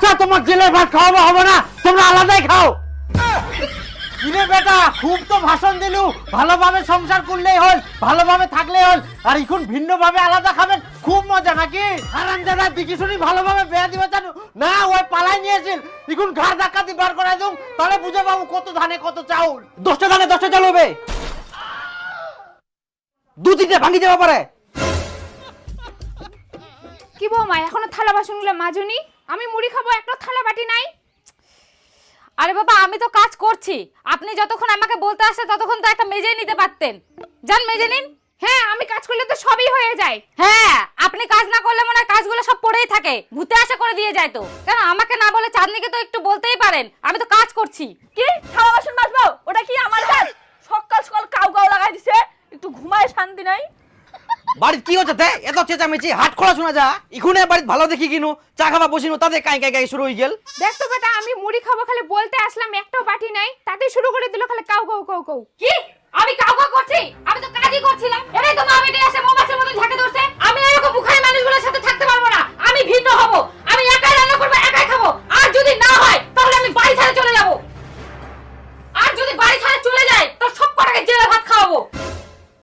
আচ্ছা তোমার জেলের ভাত খাওয়াবো হবে না, তোমরা আলাদাই খাও। কিরে বেটা, খুব তো ভাষণ দিলু, ভালোভাবে সংসার করলেই হল, ভালোভাবে থাকলেই হল, আর এখন ভিন্নভাবে আলাদা খাবেন, খুব মজা নাকি? হারামজাদা দেখি শুনি ভালোভাবে বিয়া দিবে জানো না, ওই পালাই নিয়েছিল, এখন ঘাড় ধাক্কা দিয়ে বার করাই দিম, তাহলে বুঝে পাবো কত ধানে কত চাউল। 10টা ধানে 10টা চাল হবে, 2-3টা ভাঙি যাওয়া পারে। কি বৌমা এখনো থালা বাসনগুলো মাজুনি? আমি মুড়ি খাবো, একটা থালা বাটি নাই। আরে বাবা আমি তো কাজ করছি, আপনি যতক্ষণ আমাকে বলতে আসে ততক্ষণ তো একটা মেজে নিতে পারতেন। যান মেজে নিন। হ্যাঁ আমি কাজ করলে তো সবই হয়ে যায়। হ্যাঁ আপনি কাজ না করলে মনে হয় কাজগুলো সব পড়েই থাকে, ভূতে আসা করে দিয়ে যায় তো। কেন আমাকে না বলে চাঁদনিকে তো একটু বলতেই পারেন, আমি তো কাজ করছি। কি থালা বাসন মাজবো? ওটা কি আমার কাজ? সকাল সকাল কাউ কাউ লাগাই দিছে, একটু ঘুমায় শান্তি নাই। বাড়িতে কি হচ্ছে তে? এত চেঁচামেচি, হাট খোলা শোনা যা। ইখুনে বাড়িতে ভালো দেখি কিনু, চা খাবা বসিনু, তাতে কাই কাই কাই শুরু হয়ে গেল। দেখ তো বেটা, আমি মুড়ি খাবো খালি বলতে আসলাম, একটাও বাটি নাই, তাতে শুরু করে দিল খালি কাউ কাউ কাউ কাউ। কি আমি কাউকে করছি? আমি তো কাজই করছিলাম। এটাই তো মা বেটে এসে মৌমাছির মতো ঝাঁকে ধরছে।